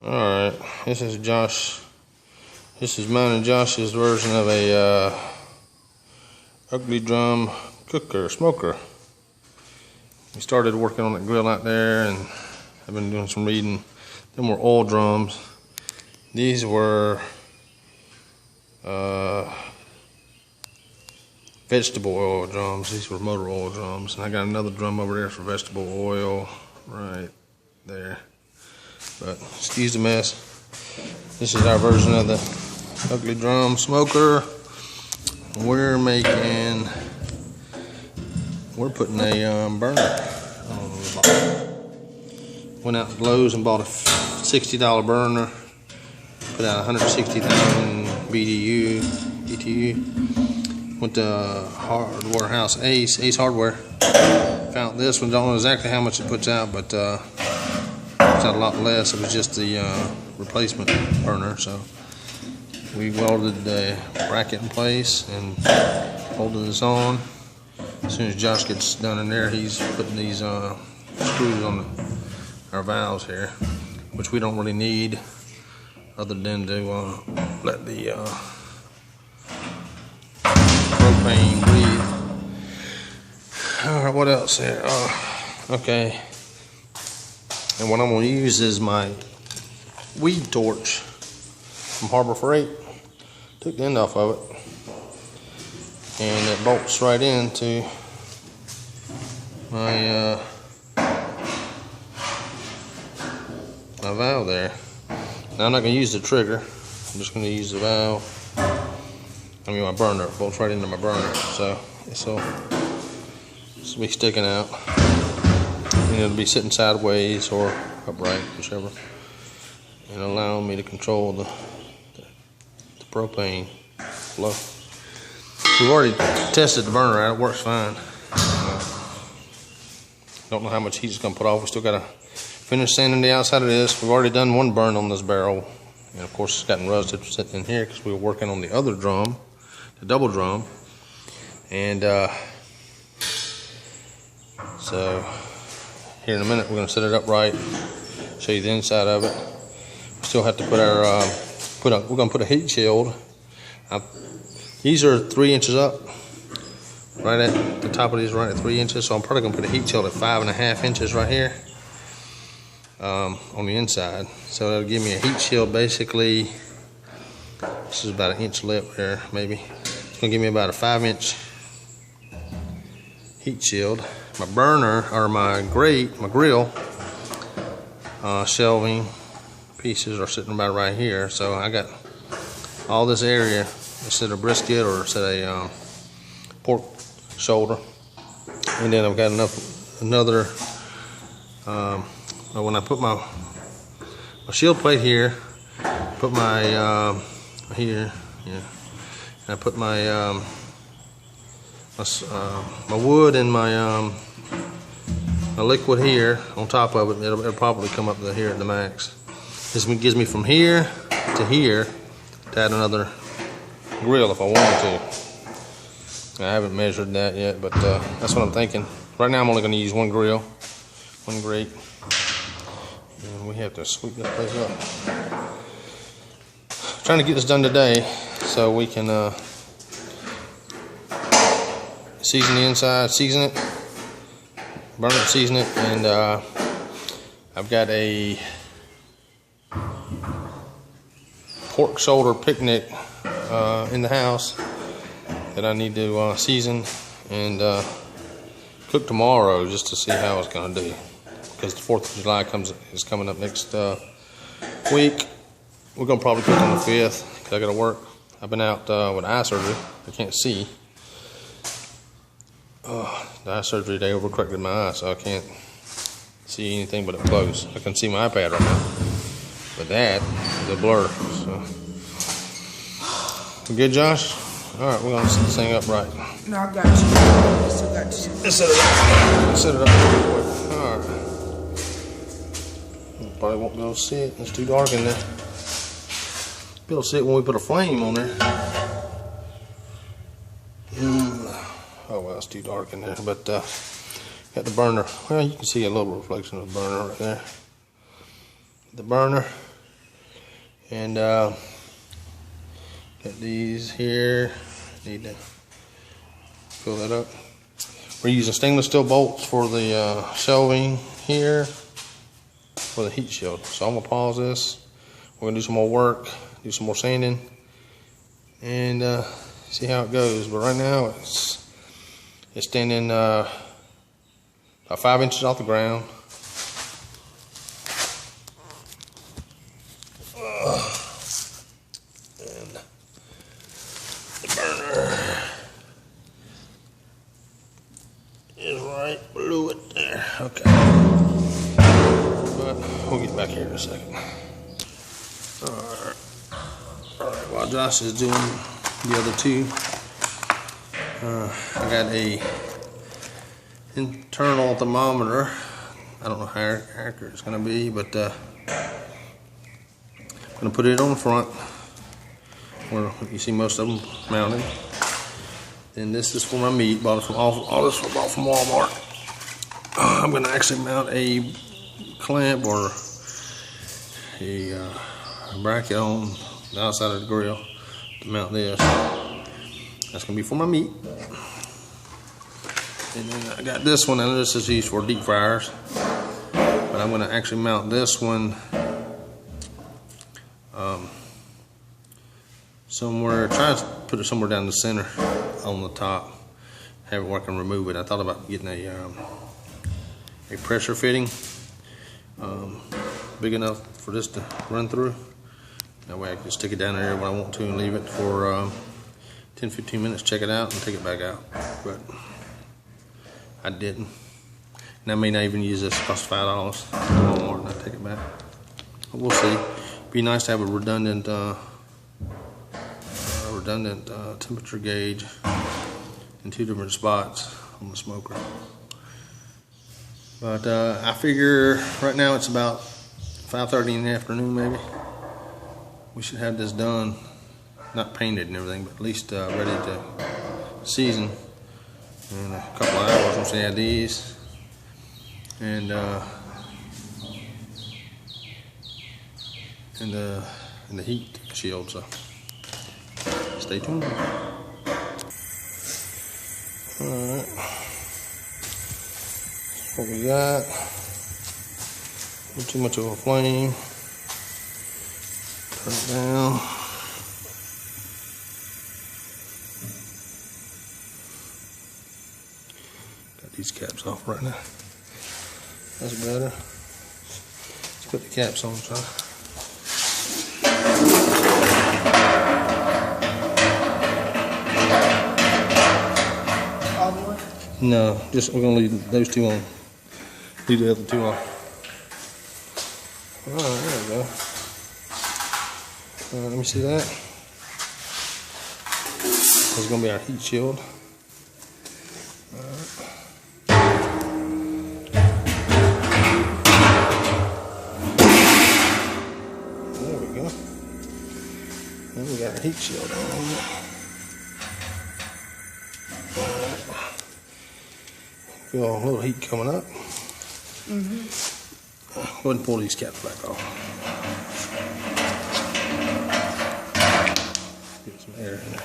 Alright, this is Josh. This is mine and Josh's version of a ugly drum cooker, smoker. We started working on the grill out there, and I've been doing some reading. Them were oil drums. These were vegetable oil drums. These were motor oil drums. And I got another drum over there for vegetable oil right there. But excuse the mess. This is our version of the ugly drum smoker. We're putting a burner on the bottom. Went out to Lowe's and bought a $60 burner. Put out 160,000 BTU. Went to Hardware House Ace Hardware. Found this one. Don't know exactly how much it puts out, but it's out a lot less. It was just the replacement burner. So we welded the bracket in place and holding this on. As soon as Josh gets done in there, he's putting these screws on our valves here, which we don't really need, other than to let the propane breathe. Alright, what else here? Okay. And what I'm going to use is my weed torch from Harbor Freight. Took the end off of it, and it bolts right into my my valve there. Now I'm not going to use the trigger. I'm just going to use the valve. I mean my burner. It bolts right into my burner, so this will be sticking out, and it'll be sitting sideways or upright, whichever, and allow me to control the propane flow. We've already tested the burner out. It works fine. Don't know how much heat it's going to put off. We still got to finish sanding the outside of this. We've already done one burn on this barrel, and of course it's gotten rusted sitting in here because we were working on the other drum, the double drum. And so here in a minute we're going to set it up right, show you the inside of it. We still have to put our we're going to put a heat shield. These are 3 inches up. Right at the top of these, right at 3 inches. So I'm probably going to put a heat shield at 5.5 inches right here on the inside. So that'll give me a heat shield basically. This is about 1 inch lip there, maybe. It's going to give me about a 5-inch heat shield. My burner, or my grate, my grill shelving pieces are sitting about right here. So I got all this area, instead of brisket or instead of pork shoulder, and then I've got another when I put my shield plate here, put my here, yeah, and I put my my wood and my liquid here on top of it. It'll probably come up to here at the max. This gives me from here to here to add another grill if I wanted to. I haven't measured that yet, but that's what I'm thinking. Right now I'm only going to use one grill, one grate, and we have to sweep this place up. Trying to get this done today so we can season the inside, season it, burn it, season it, and I've got a pork shoulder picnic in the house that I need to season and cook tomorrow, just to see how it's going to do, because the 4th of July is coming up next week. We're going to probably cook on the 5th because I got to work. I've been out with eye surgery. I can't see. The eye surgery, they overcorrected my eye, so I can't see anything but up close. I can see my iPad right now, but that is a blur. So, we good, Josh? All right, we're gonna set this thing up right. No, I got you. I still got you. Let's set it up. Let's set it up real quick. All right. Probably won't be able to see it. It's too dark in there. Be able to see it when we put a flame on there. Oh well, it's too dark in there. But got the burner. Well, you can see a little reflection of the burner right there. The burner, And got these here. Need to fill that up. We're using stainless steel bolts for the shelving here for the heat shield. So I'm gonna pause this. We're gonna do some more work, do some more sanding, and see how it goes. But right now it's standing about 5 inches off the ground. And the burner is right below it there. Okay. But we'll get back here in a second. Alright, while Josh is doing the other two, I got a internal thermometer. I don't know how accurate it's going to be, but I'm going to put it on the front where you see most of them mounted. Then this is for my meat. Bought it from all this was bought from Walmart. I'm going to actually mount a clamp or a bracket on the outside of the grill to mount this. That's going to be for my meat. And then I got this one, and this is used for deep fryers. But I'm going to actually mount this one somewhere. Try to put it somewhere down the center on the top. Have it where I can remove it. I thought about getting a pressure fitting big enough for this to run through. That way I can stick it down there when I want to and leave it for 10-15 minutes, check it out, and take it back out. But I didn't. And I may not even use this. It costs $5 at Walmart, and I take it back. But we'll see. It'd be nice to have a redundant temperature gauge in 2 different spots on the smoker. But I figure right now it's about 5:30 in the afternoon, maybe. We should have this done, not painted and everything, but at least ready to season in a couple of hours once we add these. And the heat shield. So stay tuned. Alright, what we got. Not too much of a flame. Turn it down. Got these caps off right now. That's better. Let's put the caps on, son. All the way? No, just we're gonna leave those two on. Leave the other two on. Alright, there we go. Let me see that. This is gonna be our heat shield. Alright. There we go. Then we got our heat shield on. Feel a little heat coming up. Go ahead and pull these caps back off. Get some air in there.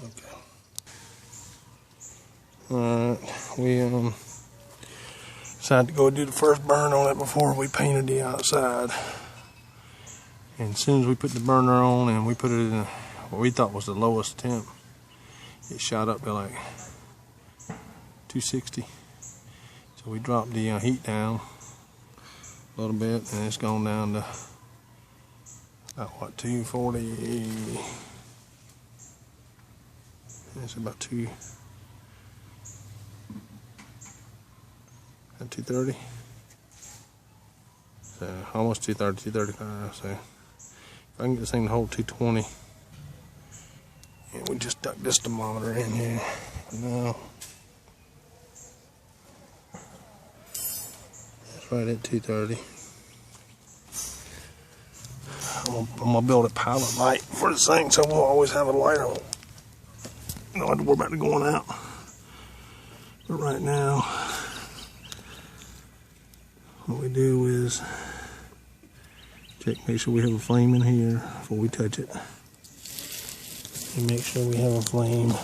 Okay. Alright, we decided to go do the first burn on it before we painted the outside. And as soon as we put the burner on and we put it in what we thought was the lowest temp, it shot up to like 260. So we dropped the heat down a little bit, and it's gone down to about what, 240. It's about 230. So almost 230, 235. So if I can get this thing to hold 220, and we just duck this thermometer in here. Now it's right at 230. I'm gonna build a pilot light for this thing, so we'll always have a light on. Don't have to worry about it going out. But right now, what we do is check, make sure we have a flame in here before we touch it. And make sure we have a flame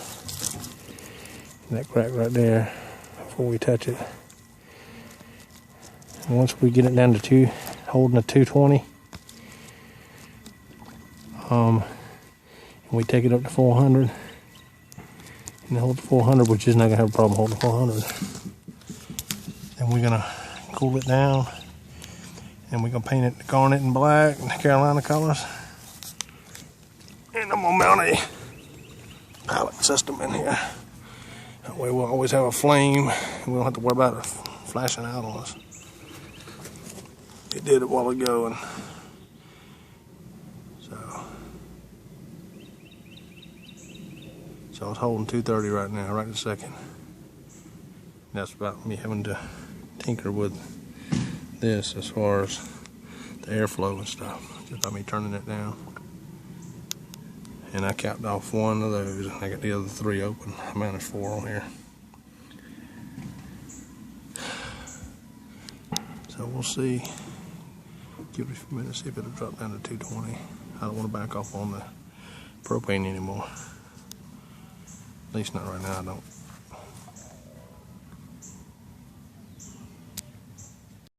in that crack right there before we touch it. And once we get it down to holding a 220, and we take it up to 400, and hold the 400, which is not gonna have a problem holding 400. Then we're gonna cool it down, and we're gonna paint it garnet and black and the Carolina colors. And I'm gonna mount a pilot system in here. That way we'll always have a flame, and we don't have to worry about it flashing out on us. It did a while ago, and so it's holding 230 right now, right this second. That's about me having to tinker with this as far as the airflow and stuff. Just by me turning it down. And I capped off one of those, and I got the other 3 open. I managed 4 on here. So we'll see. Give it a few minutes, see if it'll drop down to 220. I don't want to back off on the propane anymore. At least not right now, I don't.